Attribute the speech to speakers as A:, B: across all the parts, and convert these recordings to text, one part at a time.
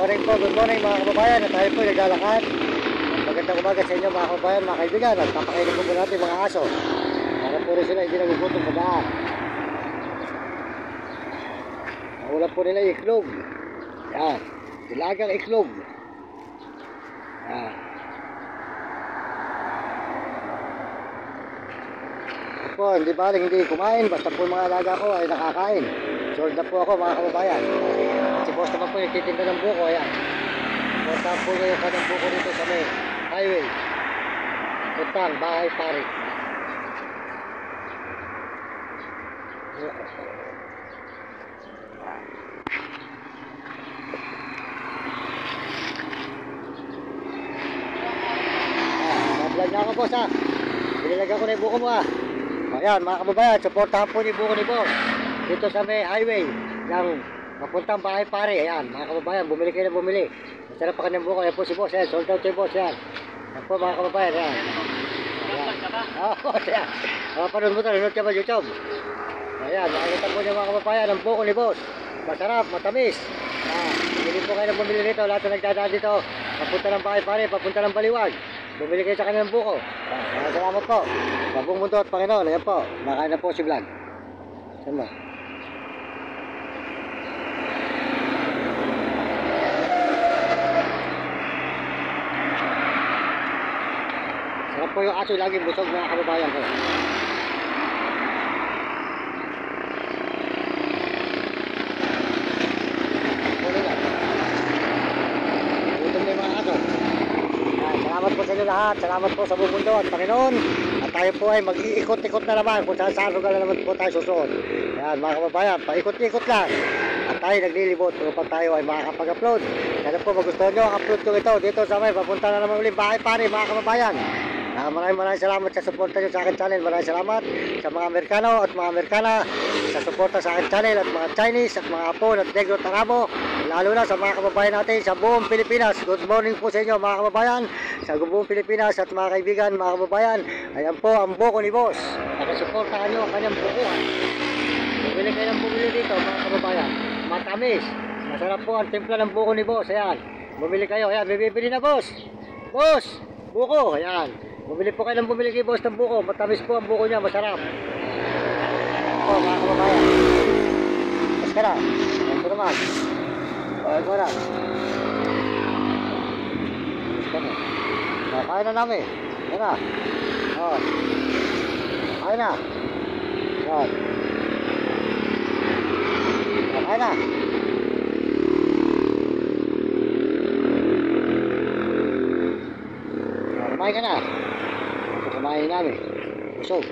A: good morning mga kababayan. At tayo po naglalakad. Magandang umaga sa inyo mga kababayan, mga kaibigan. At papakainin po natin mga aso para po rin sila hindi nagugutom sa daan. Ulam po nila iklog. Yan, dilagang iklog. Yan. Po, hindi baling hindi kumain, basta po mga alaga ko ay nakakain. Sold na po ako mga kababayan. Si boss naman po nagtitinda ng buko. Ayan, punta po ngayon ka ng buko dito sa may highway puntang Bahay Pare. Nablog na ako boss ha. Binilagyan ko na yung buko mo ha. Ayan mga kababayan, supportahan po ni buko ni boss dito sa may highway ng papuntang Bahay Pare. Ayan mga kababayan, bumili kayo na bumili. Masarap pa kanyang buko. Ayan po si boss, ayan, sold out yung boss. Ayan, ayan po mga kababayan. Ayan, oo, ayan, panood mo ito, nanood ka ba YouTube? Ayan, nakakita po niya mga kababayan ang buko ni boss. Masarap, matamis. Bumili po kayo na bumili nito. Lahat na nagdadaan dito papunta ng Bahay Pare, papunta ng Baliwag. Bumili kayo sa kanilang buko. Salamat po. Mabung mundo at Panginoon. Ayan po. Makain na po si vlog. Saan ba? Sarap po yung aso. Laging busog mga kababayan ko. Gutom na yung mga aso. Salamat po sa inyo lahat. Salamat po sa buong mundo at Panginoon. At tayo po ay mag-iikot-ikot na naman kung saan lugar na naman po tayo susunod. Yan mga kababayan, paikot-ikot lang. At tayo naglilibot upang tayo ay makakapag-upload. Kaya po magustuhan nyo ang upload ko ito dito sa may papunta na naman ulit Bahay Pare mga kababayan. Maraming salamat sa suporta nyo sa akin channel. Maraming salamat sa mga Amerikano at mga Amerikana sa suporta sa akin channel, at mga Chinese at mga Hapon at Negro at Arabo, lalo na sa mga kababayan natin sa buong Pilipinas. Good morning po sa inyo mga kababayan sa buong Pilipinas at mga kaibigan mga kababayan. Ayan po ang buko ni boss. Nakasuportahan nyo ang kanyang bukuhan. Bumili kayo ng bumili dito mga kababayan. Matamis, masarap po ang timpla ng buko ni boss. Ayan, bumili kayo. Ayan, bibili na boss. Boss, buko. Ayan, bumili po kayo ng bumili kay boss ng buko. Matamis po ang buko niya, masarap. O mga kababayan, mas ka na. Ito naman. O ito na. Mas ka na. Kaya na namin. Kaya na. O, kaya na. Yan. Kaya na. Kumain ka na. Kumain namin. Busog.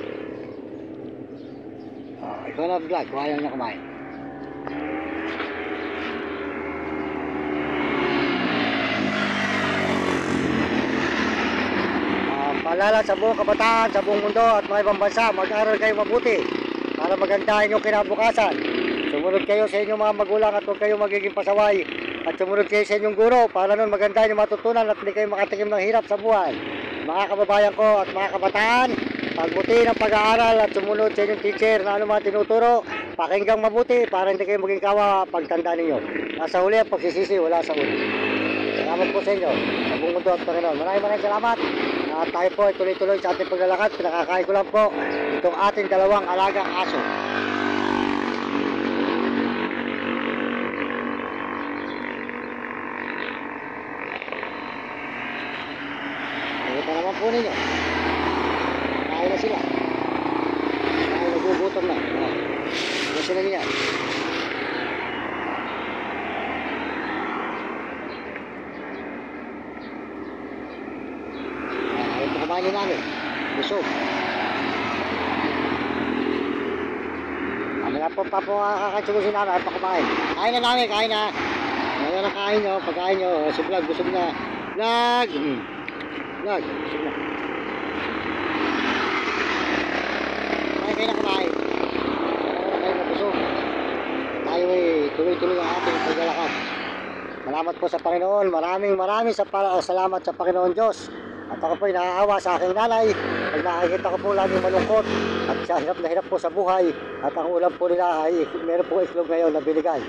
A: Ikaw na vlog. Kumain na kumain. Paalala sa buong kabataan, sa buong mundo at mga ibang bansa, mag-aral kayo mabuti para magandahin yung kinabukasan. Sumunod kayo sa inyong mga magulang at huwag kayo magiging pasaway. At sumunod kayo sa inyong guro para nun magandahin yung matutunan at hindi kayo makatikim ng hirap sa buhay. Mga kababayan ko at mga kabataan, pagbuti ng pag-aaral at sumunod sa inyong teacher na ano mga tinuturo, pakinggang mabuti para hindi kayo maging kawa pagtanda ninyo. Nasa huli ang pagsisisi, wala sa huli. Salamat po sa inyo, sa buong mundo at Panginoon. Maraming salamat. At tayo po ay tuloy-tuloy sa ating paglalakad. Pinakakain ko lang po itong ating dalawang alagang aso. Nakita naman po ninyo. Kain na sila. Kain, nagugutom na. Ano sila niya? Kumain namin. Busog. Ano na po pa po kakatsugusin namin at pakumain. Kain na namin, kain na. Ano na kain nyo, pagkain nyo. Si vlog, busog na. Vlog! Vlog, busog na. Kumain kayo na kumain. Ano kayo na busog. Tayo ay tuloy-tuloy ang ating paglalakad. Salamat po sa Panginoon. Maraming salamat sa Panginoon Diyos. At ako po ay naaawa sa aking nanay. Pag nakikita ko po laging malungkot at siya hirap na hirap po sa buhay. At ang ulam po nila ay meron po itlog ngayon na binigay.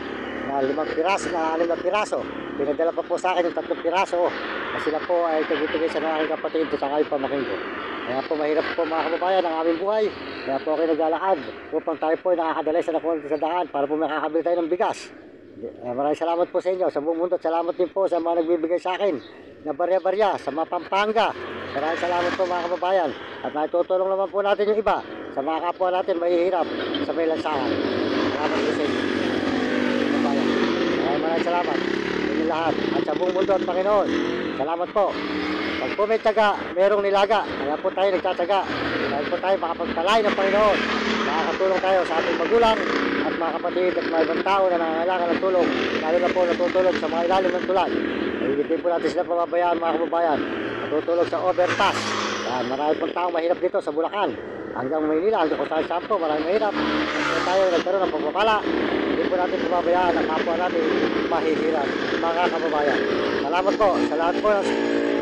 A: na 6 na piraso. Pinadala pa po sa akin yung 3 piraso. Kasi sila po ay tigil-tigil sa ng aking kapatid at saka yung pamakin ko. Kaya po mahirap po mga kababayan ang aming buhay. Kaya po ako naglalakad upang tayo po ay nakakadalay sa nakunti sa daan para po makakabili tayo ng bigas. Maraming salamat po sa inyo sa buong mundo. Salamat din po sa mga nagbibigay sa akin na barya-barya sa mga Pampanga. Maraming salamat po mga kababayan. At natutulong naman po natin yung iba sa mga kapwa natin mahihirap sa may lansangan. Salamat po sa inyo. Kababayan. Maraming salamat sa inyo lahat at sa buong mundo at Panginoon. Salamat po. Pag po may tiyaga, merong nilaga. Kaya po tayo nagtsatsaga. Kaya po tayo makapagpalay ng Panginoon. Makakatulong tayo sa ating magulang at mga kapatid at mga ibang tao na nangangailangan ng tulong. Lalo na po natutulog sa mga ilalim ng tulay. Hindi po natin sila pababayaan mga kababayan. Natutulog sa overpass. Yan, marami pong taong mahirap dito sa Bulacan. Hanggang Maynila, hanggang Costa del Campo, maraming mahirap. Kaya tayo nagkaroon ng pagpapala. Hindi po natin pababayaan ang kapwa natin mahihirap mga kababayan. Salamat po sa lahat po ng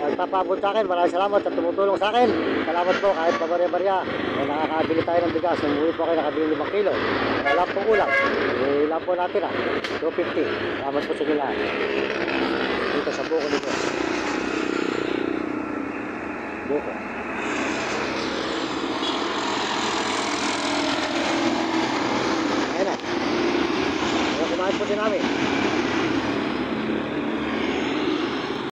A: nagpapabot sa akin. Maraming salamat at tumutulong sa akin. Salamat po kahit pabarya-barya. Nakakabili tayo ng bigas. Nung po kayo nakabili 5 kilo. Wala pong ulam. Ilan po natin 250. Salamat po sa inyo lahat. Dito sa buko nito. Buko. Ayan na. Kumain po din namin.